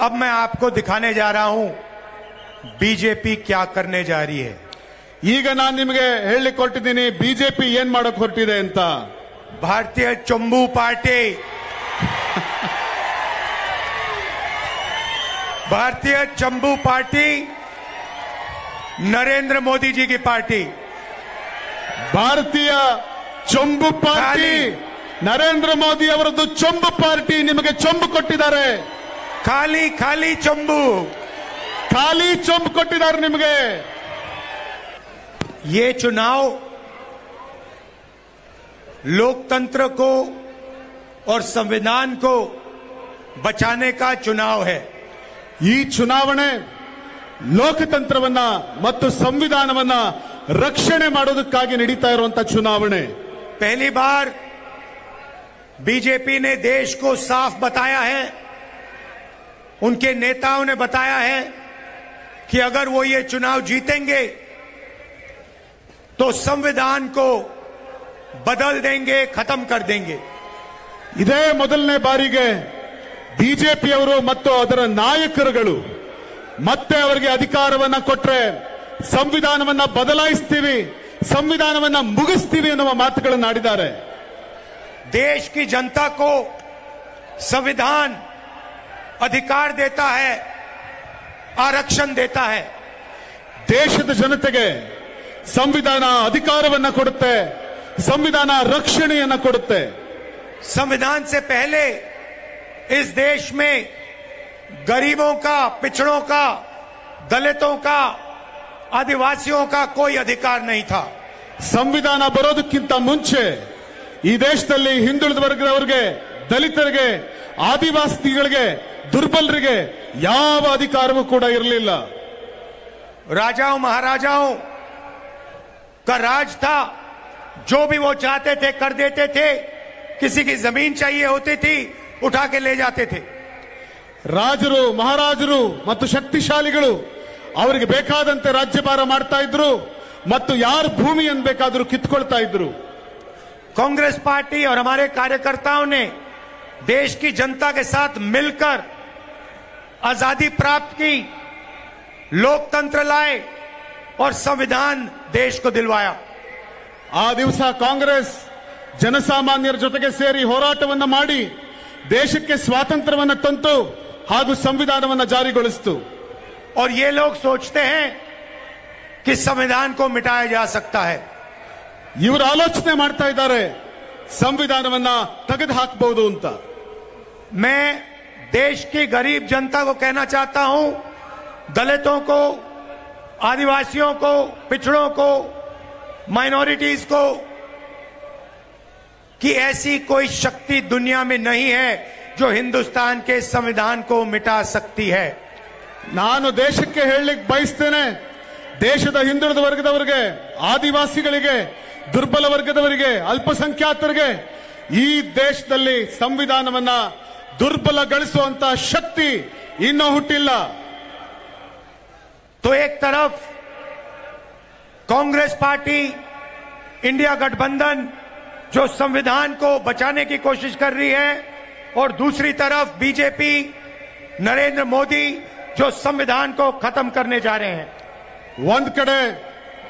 अब मैं आपको दिखाने जा रहा हूं बीजेपी क्या करने जा रही है। ಈಗ ನಾನು ನಿಮಗೆ ಹೇಳಲಿಕ್ಕೆ ಹೊರಟಿದ್ದೀನಿ ಬಿಜೆಪಿ ಏನ್ ಮಾಡೋಕೆ ಹೊರಟಿದೆ ಅಂತ। भारतीय चंबू पार्टी भारतीय चंबू पार्टी नरेंद्र मोदी जी की पार्टी। ಭಾರತೀಯ ಚೊಂಬು ಪಾರ್ಟಿ ನರೇಂದ್ರ ಮೋದಿ ಅವರದ್ದು ಚೊಂಬು ಪಾರ್ಟಿ ನಿಮಗೆ ಚೊಂಬು ಕೊಟ್ಟಿದ್ದಾರೆ। खाली खाली चंबू ಖಾಲಿ ಚೊಂಬು ಕೊಟ್ಟಿದ್ದಾರೆ ನಿಮಗೆ। ये चुनाव लोकतंत्र को और संविधान को बचाने का चुनाव है। ಈ ಚುನಾವಣೆ ಲೋಕತಂತ್ರವನ್ನ ಮತ್ತು ಸಂವಿಧಾನವನ್ನ ರಕ್ಷಣೆ ಮಾಡೋದಕ್ಕಾಗಿ ನಡೀತಾ ಇರುವಂತಹ ಚುನಾವಣೆ। पहली बार बीजेपी ने देश को साफ बताया है, उनके नेताओं ने बताया है कि अगर वो ये चुनाव जीतेंगे तो संविधान को बदल देंगे, खत्म कर देंगे। ಇದೇ ಮೊದಲನೇ ಬಾರಿಗೆ ಬಿಜೆಪಿಯವರು ಮತ್ತು ಅದರ ನಾಯಕರುಗಳು ಮತ್ತೆ ಅವರಿಗೆ ಅಧಿಕಾರವನ್ನ ಕೊಟ್ಟರೆ ಸಂವಿಧಾನವನ್ನ ಬದಲಾಯಿಸ್ತೀವಿ, ಸಂವಿಧಾನವನ್ನ ಮುಗಿಸ್ತೀವಿ ಎನ್ನುವ ಮಾತುಗಳನ್ನು ಆಡಿದ್ದಾರೆ। देश की जनता को संविधान अधिकार देता है, आरक्षण देता है। ದೇಶದ ಜನತೆಗೆ ಸಂವಿಧಾನ ಅಧಿಕಾರವನ್ನ ಕೊಡುತ್ತೆ, ಸಂವಿಧಾನ ರಕ್ಷಣೆಯನ್ನ ಕೊಡುತ್ತೆ। संविधान से पहले इस देश में गरीबों का, पिछड़ों का, दलितों का, आदिवासियों का कोई अधिकार नहीं था। ಸಂವಿಧಾನ ಬರೋದಕ್ಕಿಂತ ಮುಂಚೆ ಈ ದೇಶದಲ್ಲಿ ಹಿಂದುಳಿದ ವರ್ಗದವರಿಗೆ, ದಲಿತರಿಗೆ, ಆದಿವಾಸಿಗಳಿಗೆ, ದುರ್ಬಲರಿಗೆ ಯಾವ ಅಧಿಕಾರವೂ ಕೂಡ ಇರಲಿಲ್ಲ। राजाओं महाराजाओं का राज था, जो भी वो चाहते थे कर देते थे। किसी की जमीन चाहिए होती थी, उठा के ले जाते थे। ರಾಜರು, ಮಹಾರಾಜರು ಮತ್ತು ಶಕ್ತಿಶಾಲಿಗಳು ಅವರಿಗೆ ಬೇಕಾದಂತೆ ರಾಜ್ಯಭಾರ ಮಾಡ್ತಾ ಇದ್ರು ಮತ್ತು ಯಾರ ಭೂಮಿಯನ್ನು ಬೇಕಾದರೂ ಕಿತ್ಕೊಳ್ತಾ ಇದ್ರು। कांग्रेस पार्टी और हमारे कार्यकर्ताओं ने देश की जनता के साथ मिलकर आजादी प्राप्त की, लोकतंत्र लाए और संविधान देश को दिलवाया। ಆ ದಿವಸ ಕಾಂಗ್ರೆಸ್ ಜನಸಾಮಾನ್ಯರ ಜೊತೆಗೆ ಸೇರಿ ಹೋರಾಟವನ್ನ ಮಾಡಿ ದೇಶಕ್ಕೆ ಸ್ವಾತಂತ್ರ್ಯವನ್ನ ತಂತು ಹಾಗೂ ಸಂವಿಧಾನವನ್ನ ಜಾರಿಗೊಳಿಸಿತು। और ये लोग सोचते हैं कि संविधान को मिटाया जा सकता है। ಇವರು ಆಲೋಚನೆ ಮಾಡ್ತಾ ಇದ್ದಾರೆ ಸಂವಿಧಾನವನ್ನ ತೆಗೆದು ಹಾಕಬಹುದು ಅಂತ। मैं देश की गरीब जनता को कहना चाहता हूं, दलितों को, आदिवासियों को, पिछड़ों को, माइनॉरिटीज को, कि ऐसी कोई शक्ति दुनिया में नहीं है जो हिंदुस्तान के संविधान को मिटा सकती है। ನಾನು ದೇಶಕ್ಕೆ ಹೇಳಲಿಕ್ಕೆ ಬಯಸ್ತೇನೆ, ದೇಶದ ಹಿಂದುಳಿದ ವರ್ಗದವರಿಗೆ, ಆದಿವಾಸಿಗಳಿಗೆ, ದುರ್ಬಲ ವರ್ಗದವರಿಗೆ, ಅಲ್ಪಸಂಖ್ಯಾತರಿಗೆ ಈ ದೇಶದಲ್ಲಿ ಸಂವಿಧಾನವನ್ನ ದುರ್ಬಲಗೊಳಿಸುವಂತ ಶಕ್ತಿ ಇನ್ನೂ ಹುಟ್ಟಿಲ್ಲ। तो एक तरफ कांग्रेस पार्टी, इंडिया गठबंधन जो संविधान को बचाने की कोशिश कर रही है, और दूसरी तरफ बीजेपी, नरेंद्र मोदी जो संविधान को खत्म करने जा रहे हैं। ಒಂದ್ ಕಡೆ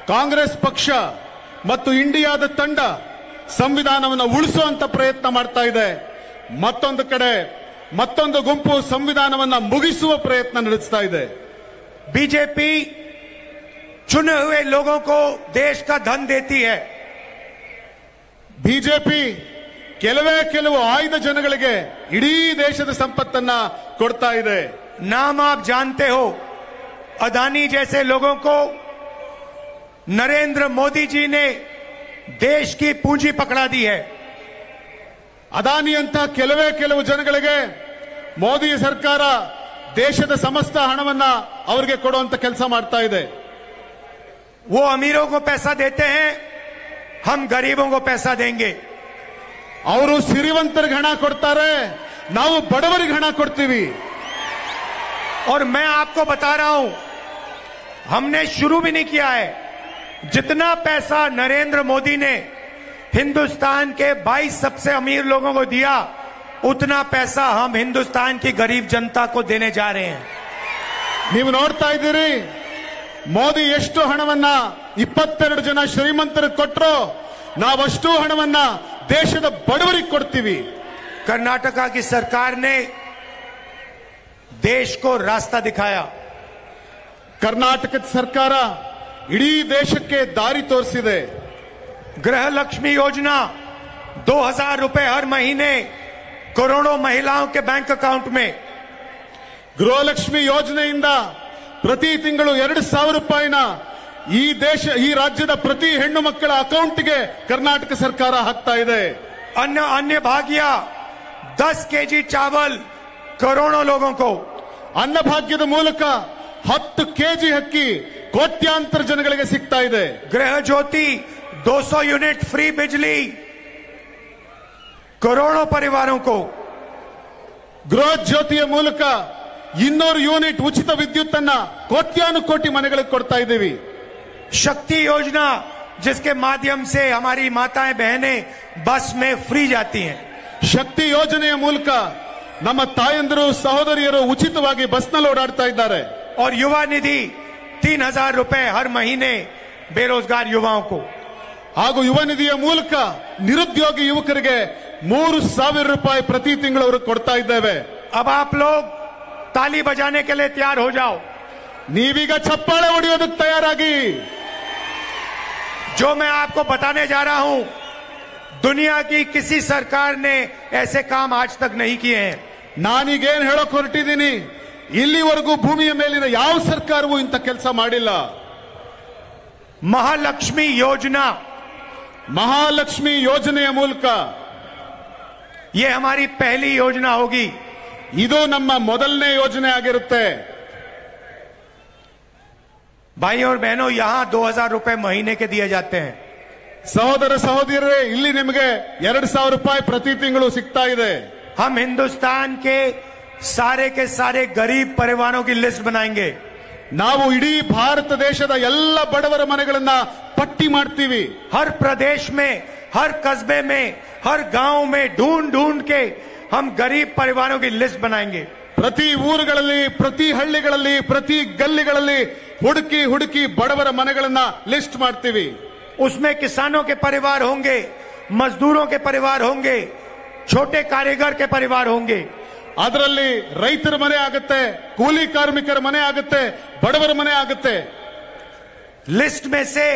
ಕಾಂಗ್ರೆಸ್ ಪಕ್ಷ ಮತ್ತು ಇಂಡಿಯಾದ ತಂಡ ಸಂವಿಧಾನವನ್ನು ಉಳಿಸುವಂತ ಪ್ರಯತ್ನ ಮಾಡ್ತಾ ಇದೆ, ಮತ್ತೊಂದು ಕಡೆ ಮತ್ತೊಂದು ಗುಂಪು ಸಂವಿಧಾನವನ್ನ ಮುಗಿಸುವ ಪ್ರಯತ್ನ ನಡೆಸ್ತಾ ಇದೆ। बीजेपी चुने हुए लोगों को देश का धन देती है। ಬಿಜೆಪಿ ಕೆಲವು ಆಯ್ದ ಜನಗಳಿಗೆ ಇಡೀ ದೇಶದ ಸಂಪತ್ತನ್ನ ಕೊಡ್ತಾ ಇದೆ। नाम आप जानते हो, अदानी जैसे लोगों को नरेंद्र मोदी जी ने देश की पूंजी पकड़ा दी है। ಅದಾನಿ ಅಂತ ಕೆಲವು ಜನಗಳಿಗೆ ಮೋದಿ ಸರ್ಕಾರ ದೇಶದ ಸಮಸ್ತ ಹಣವನ್ನ ಅವರಿಗೆ ಕೊಡುವಂತ ಕೆಲಸ ಮಾಡ್ತಾ ಇದೆ। वो अमीरों को पैसा देते हैं, हम गरीबों को पैसा देंगे। ಅವರು ಸಿರಿವಂತರಿಗೆ ಹಣ ಕೊಡ್ತಾರೆ, ನಾವು ಬಡವರಿಗೆ ಹಣ ಕೊಡ್ತೀವಿ। और मैं आपको बता रहा हूं, हमने शुरू भी नहीं किया है। जितना पैसा नरेंद्र मोदी ने हिंदुस्तान के 22 सबसे अमीर लोगों को दिया, उतना पैसा हम हिंदुस्तान की गरीब जनता को देने जा रहे हैं। ನೀವು ನೋಡ್ತಾ ಇದ್ದೀರಿ, ಮೋದಿ ಎಷ್ಟು ಹಣವನ್ನ 22 ಜನ ಶ್ರೀಮಂತರಿಗೆ ಕೊಟ್ಟರು, ನಾವಷ್ಟು ಹಣವನ್ನ ದೇಶದ ಬಡವರಿಗೆ ಕೊಡ್ತೀವಿ। कर्नाटका की सरकार ने देश को रास्ता दिखाया। ಕರ್ನಾಟಕದ ಸರ್ಕಾರ ಇಡೀ ದೇಶಕ್ಕೆ ದಾರಿ ತೋರಿಸಿದೆ। गृह लक्ष्मी योजना 2000 रुपए हर महीने करोड़ों महिलाओं के बैंक अकाउंट में। ಗೃಹಲಕ್ಷ್ಮಿ ಯೋಜನೆಯಿಂದ ಪ್ರತಿ ತಿಂಗಳು 2000 ರೂಪಾಯಿನ ಈ ರಾಜ್ಯದ ಪ್ರತಿ ಹೆಣ್ಣು ಮಕ್ಕಳ ಅಕೌಂಟ್ಗೆ ಕರ್ನಾಟಕ ಸರ್ಕಾರ ಹಾಕ್ತಾ ಇದೆ। अन्य भाग्य 10 केजी चावल करोड़ों लोगों को। ಅನ್ನಭಾಗ್ಯದ ಮೂಲಕ 10 ಕೆಜಿ ಅಕ್ಕಿ ಕೋಟ್ಯಾಂತರ ಜನಗಳಿಗೆ ಸಿಗ್ತಾ ಇದೆ। गृह ज्योति 200 यूनिट फ्री बिजली करोड़ों परिवारों को। ಗೃಹ ಜ್ಯೋತಿಯ ಮೂಲಕ 200 ಯೂನಿಟ್ ಉಚಿತ ವಿದ್ಯುತ್ ಅನ್ನ ಕೋಟ್ಯಾನುಕೋಟಿ ಮನೆಗಳಿಗೆ ಕೊಡ್ತಾ ಇದ್ದೀವಿ। शक्ति योजना जिसके माध्यम से हमारी माताएं बहनें बस में फ्री जाती हैं। ಶಕ್ತಿ ಯೋಜನೆಯ ಮೂಲಕ ನಮ್ಮ ತಾಯಂದಿರು ಸಹೋದರಿಯರು ಉಚಿತವಾಗಿ ಬಸ್ನಲ್ಲಿ ಓಡಾಡ್ತಾ ಇದ್ದಾರೆ। और युवा निधि 3000 रुपए हर महीने बेरोजगार युवाओं को। ಹಾಗೂ ಯುವ ನಿಧಿಯ ಮೂಲಕ ನಿರುದ್ಯೋಗಿ ಯುವಕರಿಗೆ 3000 ರೂಪಾಯಿ ಪ್ರತಿ ತಿಂಗಳು ಅವರು ಕೊಡ್ತಾ ಇದ್ದೇವೆ। अब आप लोग ताली बजाने के लिए तैयार हो जाओ। ನೀವೀಗ ಚಪ್ಪಾಳೆ ಹೊಡೆಯೋದಕ್ಕೆ ತಯಾರಾಗಿ। जो मैं आपको बताने जा रहा हूं, दुनिया की किसी सरकार ने ऐसे काम आज तक नहीं किए हैं। ನಾನೀಗೇನು ಹೇಳೋಕೆ ಹೊರಟಿದ್ದೀನಿ, ಇಲ್ಲಿವರೆಗೂ ಭೂಮಿಯ ಮೇಲಿನ ಯಾವ ಸರ್ಕಾರವೂ ಇಂಥ ಕೆಲಸ ಮಾಡಿಲ್ಲ। महालक्ष्मी योजना, ಮಹಾಲಕ್ಷ್ಮಿ ಯೋಜನೆಯ ಮೂಲಕ ये हमारी पहली योजना होगी। ಇದು ನಮ್ಮ ಮೊದಲನೇ ಯೋಜನೆ ಆಗಿರುತ್ತೆ। भाइयों और बहनों, यहां 2000 रुपए महीने के दिए जाते हैं। ಸಹೋದರ ಸಹೋದರಿಯರೇ, ಇಲ್ಲಿ ನಿಮಗೆ 2000 ರೂಪಾಯಿ ಪ್ರತಿ ತಿಂಗಳು ಸಿಗ್ತಾ ಇದೆ। हम हिंदुस्तान के सारे गरीब परिवारों की लिस्ट बनाएंगे। ನಾವು ಇಡೀ ಭಾರತ ದೇಶದ ಎಲ್ಲ ಬಡವರ ಮನೆಗಳನ್ನ ಪಟ್ಟಿ ಮಾಡ್ತೀವಿ। हर प्रदेश में, हर कस्बे में, हर गांव में ढूंढ के हम गरीब परिवारों की लिस्ट बनाएंगे। ಪ್ರತಿ ಊರುಗಳಲ್ಲಿ, ಪ್ರತಿ ಹಳ್ಳಿಗಳಲ್ಲಿ, ಪ್ರತಿ ಗಲ್ಲಿಗಳಲ್ಲಿ ಹುಡುಕಿ ಬಡವರ ಮನೆಗಳನ್ನ ಲಿಸ್ಟ್ ಮಾಡ್ತೀವಿ। उसमें किसानों के परिवार होंगे, मजदूरों के परिवार होंगे, छोटे कारीगर के परिवार होंगे। ಅದರಲ್ಲಿ ರೈತರ ಮನೆ ಆಗುತ್ತೆ, ಕೂಲಿ ಕಾರ್ಮಿಕರ ಮನೆ ಆಗುತ್ತೆ, ಬಡವರ ಮನೆ ಆಗುತ್ತೆ। लिस्ट में से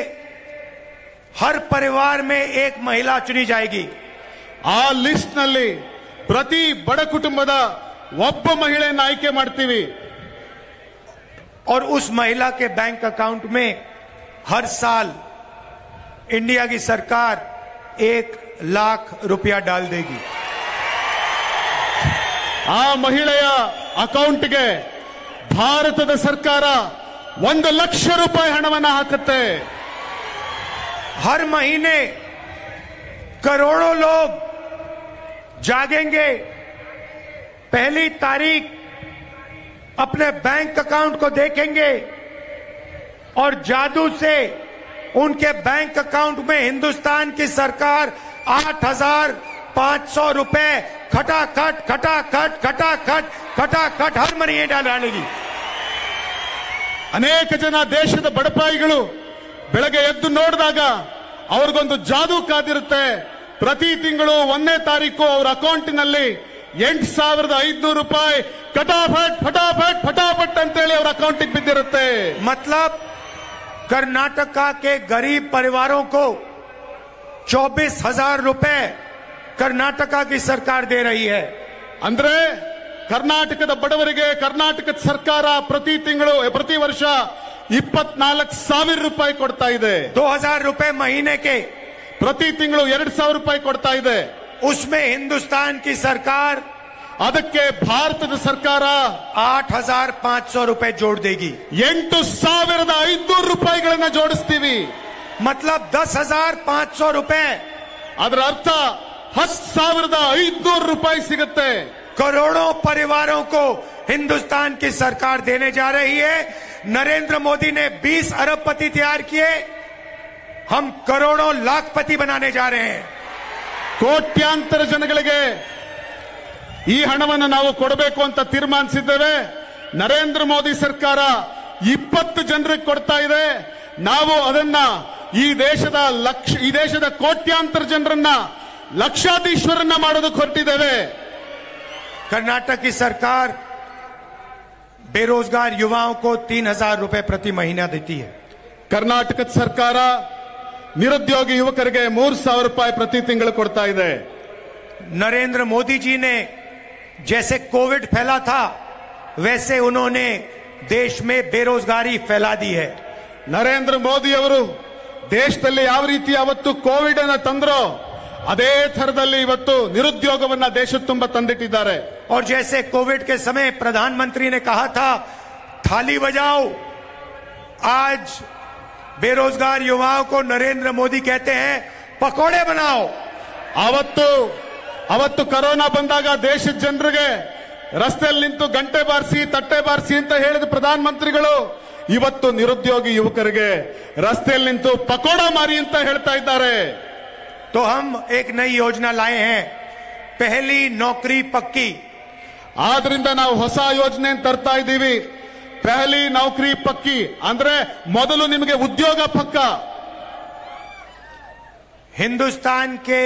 हर परिवार में एक महिला चुनी जाएगी। ಆ ಲಿಸ್ಟ್ ನಲ್ಲಿ ಪ್ರತಿ ಬಡ ಕುಟುಂಬದ ಒಬ್ಬ ಮಹಿಳೆಯನ್ನು ಆಯ್ಕೆ ಮಾಡ್ತೀವಿ। और उस महिला के बैंक अकाउंट में हर साल इंडिया की सरकार 1 लाख रुपया डाल देगी। ಆ ಮಹಿಳೆಯ ಅಕೌಂಟ್ಗೆ ಭಾರತದ ಸರ್ಕಾರ 1 ಲಕ್ಷ ರೂಪಾಯಿ ಹಣವನ್ನು ಹಾಕುತ್ತೆ। हर महीने करोड़ों लोग जागेंगे, पहली तारीख अपने बैंक अकाउंट को देखेंगे और जादू से उनके बैंक अकाउंट में हिंदुस्तान की सरकार 8500 रुपए खटाखट हर महीने डालेगी। ಅನೇಕ ಜನ ದೇಶದ ಬಡಪಾಯಿಗಳು ಬೆಳಗ್ಗೆ ಎದ್ದು ನೋಡಿದಾಗ ಅವ್ರಿಗೊಂದು ಜಾದೂ ಕಾದಿರುತ್ತೆ। ಪ್ರತಿ ತಿಂಗಳು 1ನೇ ತಾರೀಕು ಅವರ ಅಕೌಂಟಿನಲ್ಲಿ 8500 ರೂಪಾಯಿ ಫಟಾಫಟ್ ಅಂತೇಳಿ ಅವರ ಅಕೌಂಟಿಗೆ ಬಿದ್ದಿರುತ್ತೆ। मतलब कर्नाटका के गरीब परिवारों को 24,000 रुपए कर्नाटका की सरकार दे रही है। ಅಂದ್ರೆ ಕರ್ನಾಟಕದ ಬಡವರಿಗೆ ಕರ್ನಾಟಕದ ಸರ್ಕಾರ ಪ್ರತಿ ವರ್ಷ 24,000 ರೂಪಾಯಿ ಕೊಡ್ತಾ ಇದೆ। 2000 रुपए महीने के, ಪ್ರತಿ ತಿಂಗಳು 2000 ರೂಪಾಯಿ ಕೊಡ್ತಾ ಇದೆ। उसमें हिंदुस्तान की सरकार, ಅದಕ್ಕೆ ಭಾರತದ ಸರ್ಕಾರ 8500 रुपए जोड़ देगी। 8500 ರೂಪಾಯಿಗಳನ್ನ ಜೋಡಿಸ್ತೀವಿ। मतलब 10,500 रुपए, ಅದರ ಅರ್ಥ 10,500 ರೂಪಾಯಿ ಸಿಗುತ್ತೆ। करोड़ों परिवारों को हिंदुस्तान की सरकार देने जा रही है। नरेंद्र मोदी ने 20 अरबपति तैयार किए, हम करोड़ों लाखपति बनाने जा रहे हैं। ಕೋಟ್ಯಾಂತರ ಜನಗಳಿಗೆ ಈ ಹಣವನ್ನು ನಾವು ಕೊಡಬೇಕು ಅಂತ ತೀರ್ಮಾನಿಸಿದ್ದೇವೆ. ನರೇಂದ್ರ ಮೋದಿ ಸರ್ಕಾರ 20 ಜನರಿಗೆ ಕೊಡ್ತಾ ಇದೆ. ನಾವು ಅದನ್ನ ಈ ದೇಶದ ಕೋಟ್ಯಾಂತರ ಜನರನ್ನ ಲಕ್ಷಾಧೀಶ್ವರನ್ನ ಮಾಡೋದಕ್ಕೆ ಹೊರಟಿದ್ದೇವೆ. कर्नाटक की सरकार बेरोजगार युवाओं को 3,000 रुपए प्रति महीना देती है. ಕರ್ನಾಟಕದ ಸರ್ಕಾರ ನಿರುದ್ಯೋಗಿ ಯುವಕರಿಗೆ 3,000 ರೂಪಾಯಿ ಪ್ರತಿ ತಿಂಗಳು ಕೊಡ್ತಾ ಇದೆ. नरेंद्र मोदी जी ने जैसे कोविड फैला था वैसे उन्होंने देश में बेरोजगारी फैला दी है. ನರೇಂದ್ರ ಮೋದಿ ಅವರು ದೇಶದಲ್ಲಿ ಯಾವ ರೀತಿ ಅವತ್ತು ಕೋವಿಡ್ ಅನ್ನು ತಂದ್ರೋ ಅದೇ ಥರದಲ್ಲಿ ಇವತ್ತು ನಿರುದ್ಯೋಗವನ್ನ ದೇಶದ ತುಂಬ ತಂದಿಟ್ಟಿದ್ದಾರೆ. और जैसे कोविड के समय प्रधानमंत्री ने कहा था थाली बजाओ, आज बेरोजगार युवाओं को नरेंद्र मोदी कहते हैं पकोड़े बनाओ. ಅವತ್ತು ಕೊರೋನಾ ಬಂದಾಗ ದೇಶದ ಜನರಿಗೆ ರಸ್ತೆಯಲ್ಲಿ ನಿಂತು ಗಂಟೆ ಬಾರಿಸಿ ತಟ್ಟೆ ಬಾರಿಸಿ ಅಂತ ಹೇಳಿದ ಪ್ರಧಾನಮಂತ್ರಿಗಳು ಇವತ್ತು ನಿರುದ್ಯೋಗಿ ಯುವಕರಿಗೆ ರಸ್ತೆಯಲ್ಲಿ ನಿಂತು ಪಕೋಡ ಮಾರಿ ಅಂತ ಹೇಳ್ತಾ ಇದ್ದಾರೆ. तो हम एक नई योजना लाए हैं, पहली नौकरी पक्की. ಆದ್ರಿಂದ ನಾವು ಹೊಸ ಯೋಜನೆ ತರ್ತಾ ಇದ್ದೀವಿ. ಪಹಲಿ ನೌಕರಿ ಪಕ್ಕಿ ಅಂದ್ರೆ ಮೊದಲು ನಿಮಗೆ ಉದ್ಯೋಗ ಪಕ್ಕ. हिंदुस्तान के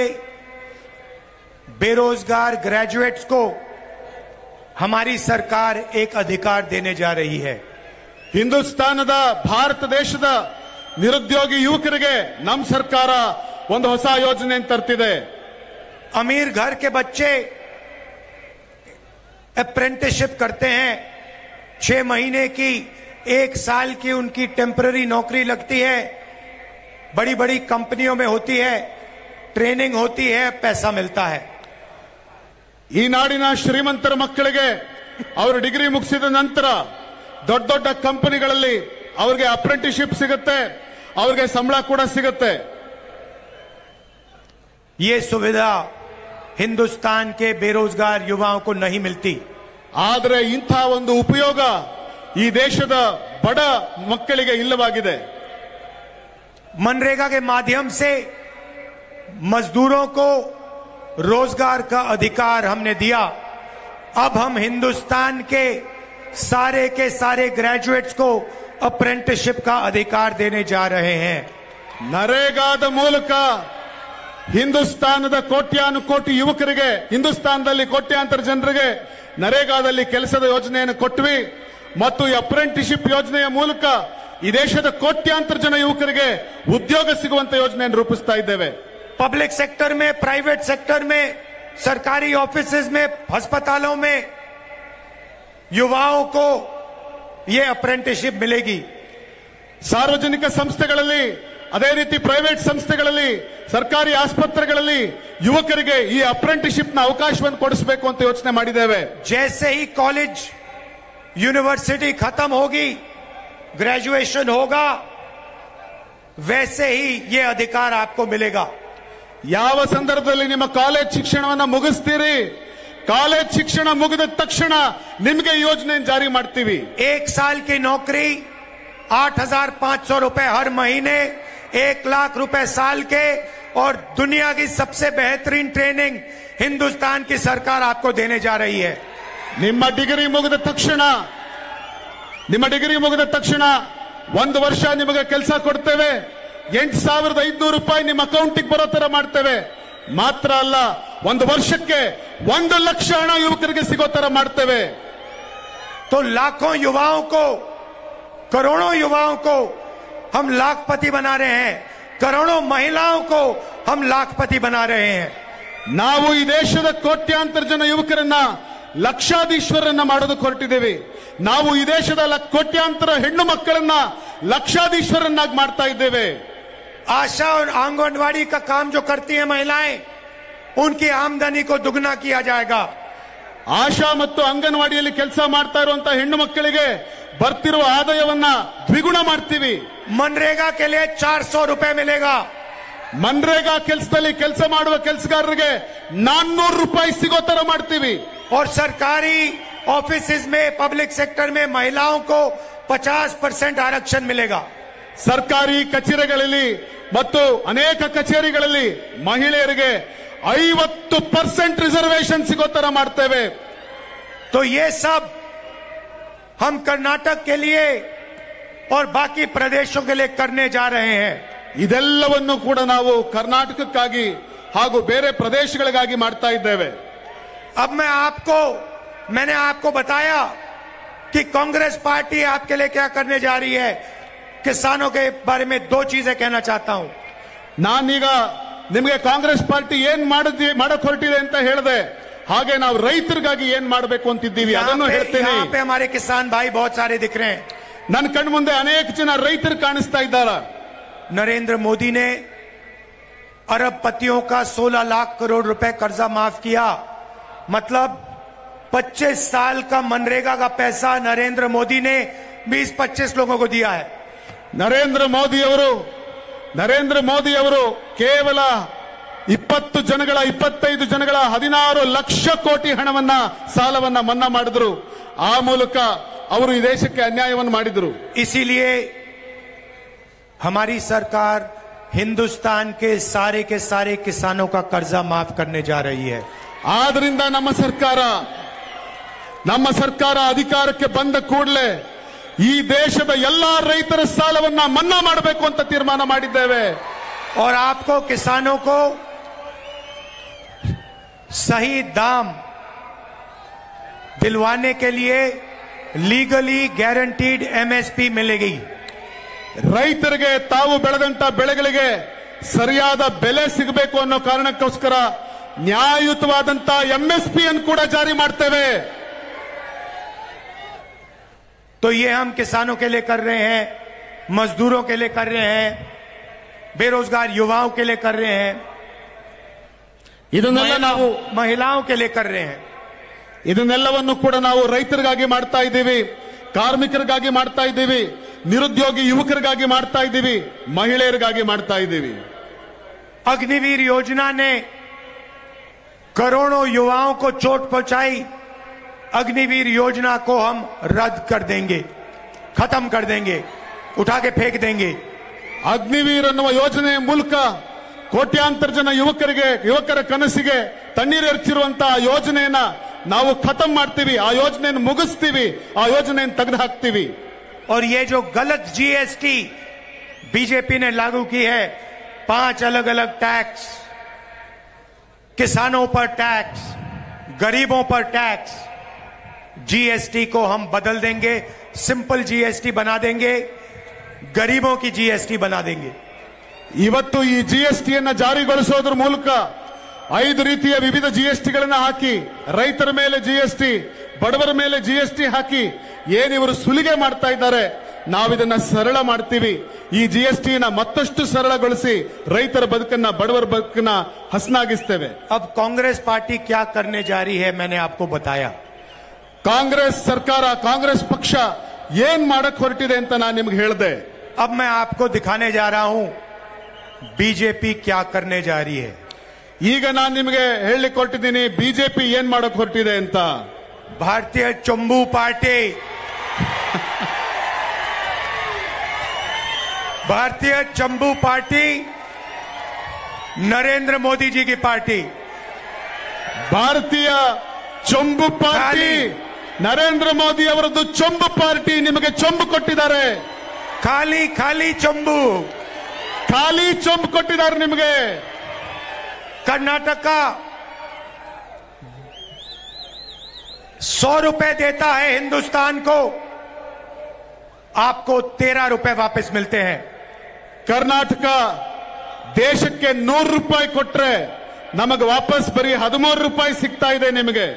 बेरोजगार ग्रेजुएट्स को हमारी सरकार एक अधिकार देने जा रही है. ಹಿಂದೂಸ್ತಾನದ ಭಾರತ ದೇಶದ ನಿರುದ್ಯೋಗಿ ಯುವಕರಿಗೆ ನಮ್ಮ ಸರ್ಕಾರ ಒಂದು ಹೊಸ ಯೋಜನೆ ತರ್ತಿದೆ. अमीर घर के बच्चे अप्रेंटिसशिप करते हैं, 6 महीने की 1 साल की उनकी टेम्पररी नौकरी लगती है, बड़ी बड़ी कंपनियों में होती है, ट्रेनिंग होती है, पैसा मिलता है. ಈ ನಾಡಿನ ಶ್ರೀಮಂತರ ಮಕ್ಕಳಿಗೆ ಅವರು ಡಿಗ್ರಿ ಮುಗಿಸಿದ ನಂತರ ದೊಡ್ಡ ದೊಡ್ಡ ಕಂಪನಿಗಳಲ್ಲಿ ಅವರಿಗೆ ಅಪ್ರೆಂಟಿಸ್ಶಿಪ್ ಸಿಗುತ್ತೆ, ಅವರಿಗೆ ಸಂಬಳ ಕೂಡ ಸಿಗುತ್ತೆ. ये सुविधा हिंदुस्तान के बेरोजगार युवाओं को नहीं मिलती. ಆದರೆ ಇಂಥ ಒಂದು ಉಪಯೋಗ ಈ ದೇಶದ ಬಡ ಮಕ್ಕಳಿಗೆ ಇಲ್ಲವಾಗಿದೆ. मनरेगा के माध्यम से मजदूरों को रोजगार का अधिकार हमने दिया. अब हम हिंदुस्तान के सारे ग्रेजुएट्स को अप्रेंटिसशिप का अधिकार देने जा रहे हैं. ನರೇಗಾದ ಮೂಲಕ ಹಿಂದೂಸ್ತಾನದ ಕೋಟ್ಯಾನುಕೋಟಿ ಯುವಕರಿಗೆ, ಹಿಂದೂಸ್ತಾನದಲ್ಲಿ ಕೋಟ್ಯಾಂತರ ಜನರಿಗೆ ನರೇಗಾದಲ್ಲಿ ಕೆಲಸದ ಯೋಜನೆಯನ್ನು ಕೊಟ್ವಿ ಮತ್ತು ಈ ಅಪ್ರೆಂಟಿಸ್ಶಿಪ್ ಯೋಜನೆಯ ಮೂಲಕ ಈ ದೇಶದ ಕೋಟ್ಯಾಂತರ ಜನ ಯುವಕರಿಗೆ ಉದ್ಯೋಗ ಸಿಗುವಂತ ಯೋಜನೆಯನ್ನು ರೂಪಿಸ್ತಾ ಇದ್ದೇವೆ. पब्लिक सेक्टर में, प्राइवेट सेक्टर में, सरकारी ऑफिसेज में, अस्पतालों में युवाओं को ये अप्रेंटिसशिप मिलेगी. ಸಾರ್ವಜನಿಕ ಸಂಸ್ಥೆಗಳಲ್ಲಿ, ಅದೇ ರೀತಿ ಪ್ರೈವೇಟ್ ಸಂಸ್ಥೆಗಳಲ್ಲಿ, ಸರ್ಕಾರಿ ಆಸ್ಪತ್ರೆಗಳಲ್ಲಿ ಯುವಕರಿಗೆ ಈ ಅಪ್ರೆಂಟಿಸ್ಶಿಪ್ ನ ಅವಕಾಶವನ್ನು ಕೊಡಿಸಬೇಕು ಅಂತ ಯೋಚನೆ ಮಾಡಿದ್ದೇವೆ. जैसे ही कॉलेज यूनिवर्सिटी खत्म होगी, ग्रेजुएशन होगा, वैसे ही ये अधिकार आपको मिलेगा. ಯಾವ ಸಂದರ್ಭದಲ್ಲಿ ನಿಮ್ಮ ಕಾಲೇಜ್ ಶಿಕ್ಷಣವನ್ನು ಮುಗಿಸ್ತೀರಿ, ಕಾಲೇಜ್ ಶಿಕ್ಷಣ ಮುಗಿದ ತಕ್ಷಣ ನಿಮಗೆ ಯೋಜನೆ ಜಾರಿ ಮಾಡ್ತೀವಿ. 1 साल की नौकरी 8,500 रुपए हर महीने, 1 लाख रुपए साल के, और दुनिया की सबसे बेहतरीन ट्रेनिंग हिंदुस्तान की सरकार आपको देने जा रही है. ನಿಮ್ಮ ಡಿಗ್ರಿ ಮುಗಿದ ತಕ್ಷಣ 1 ವರ್ಷ ನಿಮಗೆ ಕೆಲಸ ಕೊಡ್ತೇವೆ. 8,500 ರೂಪಾಯಿ ನಿಮ್ಮ ಅಕೌಂಟಿಗೆ ಬರೋ ತರ ಮಾಡ್ತೇವೆ. ಮಾತ್ರ ಅಲ್ಲ, 1 ವರ್ಷಕ್ಕೆ 1 ಲಕ್ಷ ಹಣ ಯುವಕರಿಗೆ ಸಿಗೋ ತರ ಮಾಡ್ತೇವೆ. तो लाखों युवाओं को, करोड़ों युवाओं को हम लाखपति बना रहे हैं, करोड़ों महिलाओं को हम लाखपति बना रहे हैं. ನಾವು ಈ ದೇಶದ ಕೋಟ್ಯಾಂತರ ಜನ ಯುವಕರನ್ನ ಲಕ್ಷಾಧೀಶ್ವರನ್ನ ಮಾಡೋದಕ್ಕೆ ಹೊರಟಿದ್ದೇವೆ. ನಾವು ಈ ದೇಶದ ಕೋಟ್ಯಾಂತರ ಹೆಣ್ಣು ಮಕ್ಕಳನ್ನ ಲಕ್ಷಾಧೀಶ್ವರನ್ನಾಗಿ ಮಾಡ್ತಾ ಇದ್ದೇವೆ. आशा और आंगनवाड़ी का काम जो करती हैं महिलाएं, उनकी आमदनी को दुगना किया जाएगा. ಆಶಾ ಮತ್ತು ಅಂಗನವಾಡಿಯಲ್ಲಿ ಕೆಲಸ ಮಾಡ್ತಾ ಇರುವಂತಹ ಹೆಣ್ಣು ಮಕ್ಕಳಿಗೆ ಬರ್ತಿರುವ ಆದಾಯವನ್ನ ದ್ವಿಗುಣ ಮಾಡ್ತೀವಿ. मनरेगा के लिए 400 रुपए मिलेगा. ಮನ್ರೇಗಾ ಕೆಲಸದಲ್ಲಿ ಕೆಲಸ ಮಾಡುವ ಕೆಲಸಗಾರರಿಗೆ 400 ರೂಪಾಯಿ ಸಿಗೋ ತರ ಮಾಡ್ತೀವಿ. और सरकारी ऑफिसेज में, पब्लिक सेक्टर में महिलाओं को 50% आरक्षण मिलेगा. ಸರ್ಕಾರಿ ಕಚೇರಿಗಳಲ್ಲಿ ಮತ್ತು ಅನೇಕ ಕಚೇರಿಗಳಲ್ಲಿ ಮಹಿಳೆಯರಿಗೆ 50% ರಿಸರ್ವೇಶನ್ ಸಿಗೋ ತರ ಮಾಡ್ತೇವೆ. तो ये सब हम कर्नाटक के लिए और बाकी प्रदेशों के लिए करने जा रहे हैं. ಇದೆಲ್ಲವನ್ನು ಕೂಡ ನಾವು ಕರ್ನಾಟಕಕ್ಕಾಗಿ ಹಾಗೂ ಬೇರೆ ಪ್ರದೇಶಗಳಿಗಾಗಿ ಮಾಡ್ತಾ ಇದ್ದೇವೆ. अब मैंने आपको बताया कि कांग्रेस पार्टी आपके लिए क्या करने जा रही है. किसानों के बारे में दो चीजें कहना चाहता हूं. ನಾನೀಗ ನಿಮಗೆ ಕಾಂಗ್ರೆಸ್ ಪಾರ್ಟಿ ಏನ್ ಮಾಡಕ್ ಹೊರಟಿದೆ ಅಂತ ಹೇಳಿದೆ, ಹಾಗೆ ನಾವು ರೈತರಿಗಾಗಿ ಏನ್ ಮಾಡಬೇಕು ಅಂತಿದ್ದೀವಿ ಅದನ್ನು ಹೇಳ್ತೇನೆ. यहाँ पे हमारे किसान भाई बहुत सारे दिख रहे हैं. ನನ್ನ ಕಣ್ಣು ಮುಂದೆ ಅನೇಕ ಜನ ರೈತರು ಕಾಣಿಸ್ತಾ ಇದ್ದಾರೆ. नरेंद्र मोदी ने अरबपतियों का 16 लाख करोड़ रुपए कर्जा माफ किया. मतलब 25 साल का मनरेगा का पैसा नरेंद्र मोदी ने 20-25 लोगों को दिया है. ನರೇಂದ್ರ ಮೋದಿ ಅವರು ಕೇವಲ 20 ಜನಗಳ 25 ಜನಗಳ 16 ಲಕ್ಷ ಕೋಟಿ ಹಣವನ್ನ ಸಾಲವನ್ನ ಮನ್ನಾ ಮಾಡಿದ್ರು. ಆ ಮೂಲಕ ಅವರು ಈ ದೇಶಕ್ಕೆ ಅನ್ಯಾಯವನ್ನು ಮಾಡಿದ್ರು. इसीलिए हमारी सरकार हिंदुस्तान के सारे किसानों का कर्जा माफ करने जा रही है. ಆದ್ರಿಂದ ನಮ್ಮ ಸರ್ಕಾರ ಅಧಿಕಾರಕ್ಕೆ ಬಂದ ಕೂಡಲೇ ಈ ದೇಶದ ಎಲ್ಲಾ ರೈತರ ಸಾಲವನ್ನ ಮನ್ನಾ ಮಾಡಬೇಕು ಅಂತ ತೀರ್ಮಾನ ಮಾಡಿದ್ದೇವೆ. और आपको किसानों को सही दाम दिलवाने के लिए लीगली गारंटीड एमएसपी मिलेगी. ರೈತರಿಗೆ ತಾವು ಬೆಳೆದಂತ ಬೆಳೆಗಳಿಗೆ ಸರಿಯಾದ ಬೆಲೆ ಸಿಗಬೇಕು ಅನ್ನೋ ಕಾರಣಕ್ಕೋಸ್ಕರ ನ್ಯಾಯಯುತವಾದಂತ ಎಂಎಸ್ಪಿ ಅನ್ನು ಕೂಡ ಜಾರಿ ಮಾಡ್ತೇವೆ. तो ये हम किसानों के लिए कर रहे हैं, मजदूरों के लिए कर रहे हैं, बेरोजगार युवाओं के लिए कर रहे हैं, ಇದನ್ನೆಲ್ಲ ನಾವು महिलाओं के लिए कर रहे हैं. ಇದನ್ನೆಲ್ಲವನ್ನು ಕೂಡ ನಾವು ರೈತರಿಗಾಗಿ ಮಾಡ್ತಾ ಇದ್ದೀವಿ, ಕಾರ್ಮಿಕರಿಗಾಗಿ ಮಾಡ್ತಾ ಇದ್ದೀವಿ, ನಿರುದ್ಯೋಗಿ ಯುವಕರಿಗಾಗಿ ಮಾಡ್ತಾ ಇದ್ದೀವಿ, ಮಹಿಳೆಯರಿಗಾಗಿ ಮಾಡ್ತಾ ಇದ್ದೀವಿ. अग्निवीर योजना ने करोड़ों युवाओं को चोट पहुंचाई. अग्निवीर योजना को हम रद्द कर देंगे, खत्म कर देंगे, उठा के फेंक देंगे. ಅಗ್ನಿವೀರ್ ಅನ್ನುವ ಯೋಜನೆಯ ಮೂಲಕ ಕೋಟ್ಯಾಂತರ ಜನ ಯುವಕರ ಕನಸಿಗೆ ತಣ್ಣೀರು ಎರಚಿರುವಂತಹ ಯೋಜನೆಯನ್ನ ನಾವು ಖತಮ್ ಮಾಡ್ತೀವಿ, ಆ ಯೋಜನೆಯನ್ನು ಮುಗಿಸ್ತೀವಿ, ಆ ಯೋಜನೆಯನ್ನು ತೆಗೆದು ಹಾಕ್ತೀವಿ. और ये जो गलत जीएसटी बीजेपी ने लागू की है, 5 अलग अलग टैक्स, किसानों पर टैक्स, गरीबों पर टैक्स, जीएसटी को हम बदल देंगे, सिंपल जीएसटी बना देंगे, गरीबों की जीएसटी बना देंगे. ಇವತ್ತು ಈ ಜಿಎಸ್ಟಿಯನ್ನ ಜಾರಿಗೊಳಿಸೋದ್ರ ಮೂಲಕ 5 ರೀತಿಯ ವಿವಿಧ ಜಿಎಸ್ಟಿಗಳನ್ನ ಹಾಕಿ, ರೈತರ ಮೇಲೆ ಜಿಎಸ್ಟಿ, ಬಡವರ ಮೇಲೆ ಜಿಎಸ್ಟಿ ಹಾಕಿ ಏನಿವರು ಸುಲಿಗೆ ಮಾಡ್ತಾ ಇದ್ದಾರೆ, ನಾವಿದನ್ನ ಸರಳ ಮಾಡ್ತೀವಿ. ಈ ಜಿಎಸ್ಟಿನ ಮತ್ತಷ್ಟು ಸರಳಗೊಳಿಸಿ ರೈತರ ಬದುಕನ್ನ, ಬಡವರ ಬದುಕನ್ನ ಹಸನಾಗಿಸ್ತೇವೆ. अब कांग्रेस पार्टी क्या करने जा रही है, मैंने आपको बताया. ಕಾಂಗ್ರೆಸ್ ಸರ್ಕಾರ, ಕಾಂಗ್ರೆಸ್ ಪಕ್ಷ ಏನ್ ಮಾಡಕ್ ಹೊರಟಿದೆ ಅಂತ ನಾನು ನಿಮ್ಗೆ ಹೇಳಿದೆ. अब मैं आपको दिखाने जा रहा हूं बीजेपी क्या करने जा रही है. ಈಗ ನಾನು ನಿಮಗೆ ಹೇಳಲಿಕ್ಕೆ ಹೊರಟಿದ್ದೀನಿ ಬಿಜೆಪಿ ಏನ್ ಮಾಡಕ್ ಹೊರಟಿದೆ ಅಂತ. भारतीय चंबू पार्टी, भारतीय चंबू पार्टी नरेंद्र मोदी जी की पार्टी. ಭಾರತೀಯ ಚೊಂಬು ಪಾರ್ಟಿ ನರೇಂದ್ರ ಮೋದಿ ಅವರದ್ದು ಚೊಂಬು ಪಾರ್ಟಿ ನಿಮಗೆ ಚೊಂಬು ಕೊಟ್ಟಿದ್ದಾರೆ. खाली खाली चंबू, ಖಾಲಿ ಚೊಂಬು ಕೊಟ್ಟಿದ್ದಾರೆ ನಿಮಗೆ. कर्नाटक का 100 रुपए देता है हिंदुस्तान को, आपको 13 रुपए वापस मिलते हैं. ಕರ್ನಾಟಕ ದೇಶಕ್ಕೆ 100 ರೂಪಾಯಿ ಕೊಟ್ರೆ ನಮಗೆ ವಾಪಸ್ ಬರೀ 13 ರೂಪಾಯಿ ಸಿಗ್ತಾ ಇದೆ ನಿಮಗೆ.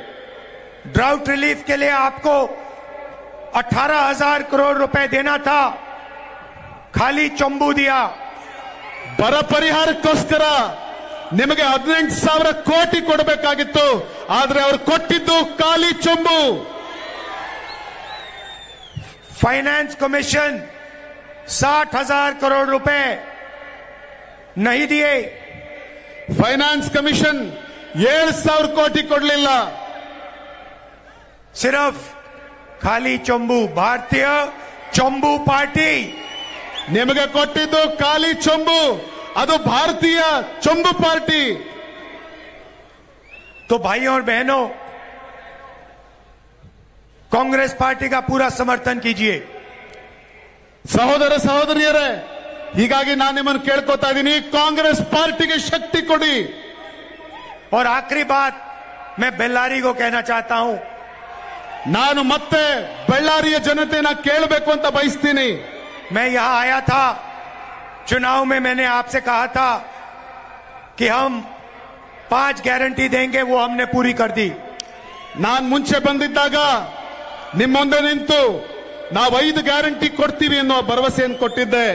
ड्राउट रिलीफ के लिए आपको 18,000 करोड़ रुपए देना था, खाली चंबू दिया. ಬರ ಪರಿಹಾರಕ್ಕೋಸ್ಕರ ನಿಮಗೆ 18,000 ಕೋಟಿ ಕೊಡಬೇಕಾಗಿತ್ತು, ಆದ್ರೆ ಅವರು ಕೊಟ್ಟಿದ್ದು ಖಾಲಿ ಚೊಂಬು. फाइनेंस कमीशन 60,000 करोड़ रुपए नहीं दिए. ಫೈನಾನ್ಸ್ ಕಮಿಷನ್ 7,000 ಕೋಟಿ ಕೊಡಲಿಲ್ಲ. सिर्फ खाली चंबू, भारतीय चंबू पार्टी ನಿಮಗೆ ಕೊಟ್ಟಿದ್ದು ಖಾಲಿ ಚೊಂಬು, ಅದು ಭಾರತೀಯ ಚೊಂಬು ಪಾರ್ಟಿ. तो भाइयों और बहनों, कांग्रेस पार्टी का पूरा समर्थन कीजिए। ಸಹೋದರ ಸಹೋದರಿಯರೇ, ಹೀಗಾಗಿ ನಾನು ನಿಮ್ಮನ್ನು ಕೇಳ್ಕೊತಾ ಇದ್ದೀನಿ, ಕಾಂಗ್ರೆಸ್ ಪಾರ್ಟಿಗೆ ಶಕ್ತಿ ಕೊಡಿ. और आखिरी बात मैं बेल्लारी को कहना चाहता हूं, ನಾನು ಮತ್ತೆ ಬಳ್ಳಾರಿಯ ಜನತೆನ ಕೇಳಬೇಕು ಅಂತ ಬಯಸ್ತೀನಿ. मैं यहां आया था, चुनाव में मैंने आपसे कहा था कि हम 5 गारंटी देंगे, वो हमने पूरी कर दी. ನಾನು ಮುಂಚೆ ಬಂದಿದ್ದಾಗ ನಿಮ್ಮ ಮುಂದೆ ನಿಂತು ನಾವು 5 ಗ್ಯಾರಂಟಿ ಕೊಡ್ತೀವಿ ಅನ್ನೋ ಭರವಸೆಯನ್ನು ಕೊಟ್ಟಿದ್ದೆ.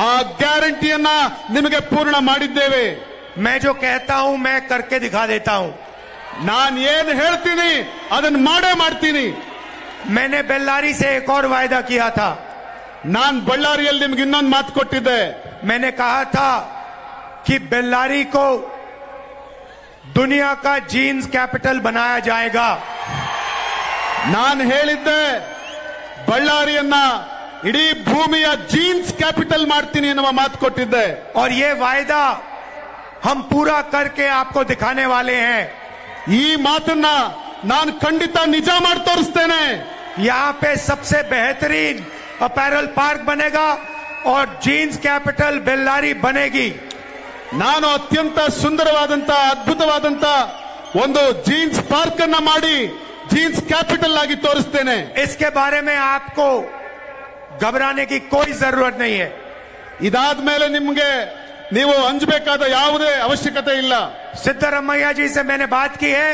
ಆ ಗ್ಯಾರಂಟಿಯನ್ನ ನಿಮಗೆ ಪೂರ್ಣ ಮಾಡಿದ್ದೇವೆ. मैं जो कहता हूं मैं करके दिखा देता हूं. ನಾನು ಏನು ಹೇಳ್ತೀನಿ ಅದನ್ನ ಮಾಡೇ ಮಾಡ್ತೀನಿ. मैंने बेल्लारी से एक और वायदा किया था. ನಾನು ಬಳ್ಳಾರಿಯಲ್ಲಿ ನಿಮ್ಗೆ ಇನ್ನೊಂದು ಮಾತು ಕೊಟ್ಟಿದ್ದೆ. मैंने कहा था कि बेल्लारी को दुनिया का जीन्स कैपिटल बनाया जाएगा. ನಾನು ಹೇಳಿದ್ದೆ, ಬಳ್ಳಾರಿಯನ್ನ ಇಡೀ ಭೂಮಿಯ ಜೀನ್ಸ್ ಕ್ಯಾಪಿಟಲ್ ಮಾಡ್ತೀನಿ ಎನ್ನುವ ಮಾತು ಕೊಟ್ಟಿದ್ದೆ. और ये वायदा हम पूरा करके आपको दिखाने वाले हैं. ಈ ಮಾತನ್ನ ನಾನು ಖಂಡಿತ ನಿಜ ಮಾಡಿ ತೋರಿಸ್ತೇನೆ. यहाँ पे सबसे बेहतरीन अपैरल पार्क बनेगा और जीन्स कैपिटल बेल्लारी बनेगी. ನಾನು ಅತ್ಯಂತ ಸುಂದರವಾದಂತ ಅದ್ಭುತವಾದಂತ ಒಂದು ಜೀನ್ಸ್ ಪಾರ್ಕ್ ಅನ್ನ ಮಾಡಿ ಜೀನ್ಸ್ ಕ್ಯಾಪಿಟಲ್ ಆಗಿ ತೋರಿಸ್ತೇನೆ. इसके बारे में आपको घबराने की कोई जरूरत नहीं है. ಇದಾದ ಮೇಲೆ ನಿಮಗೆ ನೀವು ಅಂಜಬೇಕಾದ ಯಾವುದೇ ಅವಶ್ಯಕತೆ ಇಲ್ಲ. सिद्धरमैया जी से मैंने बात की है,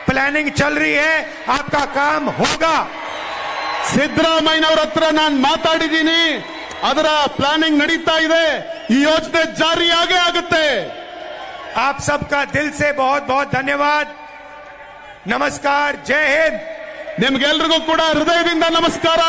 प्लानिंग चल रही है, आपका काम होगा. ಸಿದ್ದರಾಮಯ್ಯನವರ ಹತ್ರ ನಾನು ಮಾತಾಡಿದ್ದೀನಿ, ಅದರ ಪ್ಲಾನಿಂಗ್ ನಡೀತಾ ಇದೆ, ಈ ಯೋಜನೆ ಜಾರಿಯಾಗೇ ಆಗುತ್ತೆ. आप सबका दिल से बहुत बहुत धन्यवाद. नमस्कार, जय हिंद. ನಿಮ್ಗೆಲ್ರಿಗೂ ಕೂಡ ಹೃದಯದಿಂದ ನಮಸ್ಕಾರ.